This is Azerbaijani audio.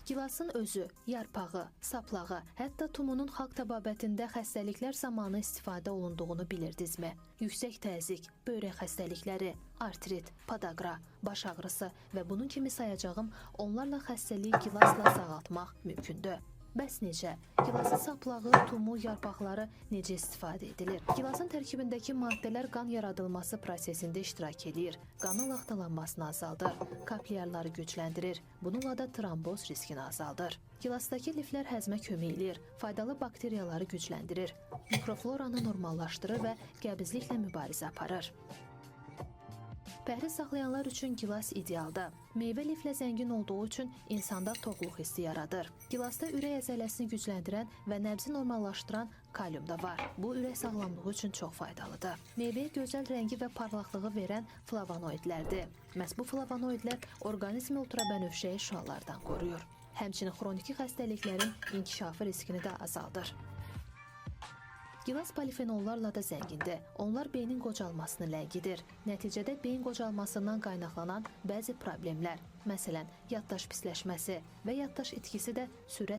Gilasın özü, yarpağı, saplağı, hətta tumunun xalq təbabətində xəstəliklər zamanı istifadə olunduğunu bilirdinizmi? Yüksək təzyiq, böyrək xəstəlikləri, artrit, podaqa, baş ağrısı və bunun kimi sayacağım onlarla xəstəliyi gilasla sağaltmaq mümkündür. Bəs necə? Gilasın saplağı, tumu, yarpaqları necə istifadə edilir? Gilasın tərkibindəki maddələr qan yaradılması prosesində iştirak edir, qanın laxtalanmasını azaldır, kapillyarları gücləndirir, bununla da tromboz riskini azaldır. Gilasdakı liflər həzmə kömək edir, faydalı bakteriyaları gücləndirir, mikrofloranı normallaşdırır və qəbizliklə mübarizə aparır. Pəhriz saxlayanlar üçün gilas idealdır. Meyvə liflə zəngin olduğu üçün insanda toxluq hissi yaradır. Gilasda ürək əzələsini gücləndirən və nəbzi normallaşdıran kalium da var. Bu ürək sağlamlığı üçün çox faydalıdır. Meyvəyə gözəl rəngi və parlaqlığı verən flavonoidlərdir. Məhz bu flavonoidlər orqanizmi ultrabənövşəyi şüalardan qoruyur. Həmçinin xroniki xəstəliklərin inkişafı riskini də azaldır. Gilas polifenollarla da zəngindir. Onlar beynin qocalmasını ləngidir. Nəticədə beyin qocalmasından qaynaqlanan bəzi problemlər, məsələn, yaddaş pisləşməsi və yaddaş itkisi də sürətlə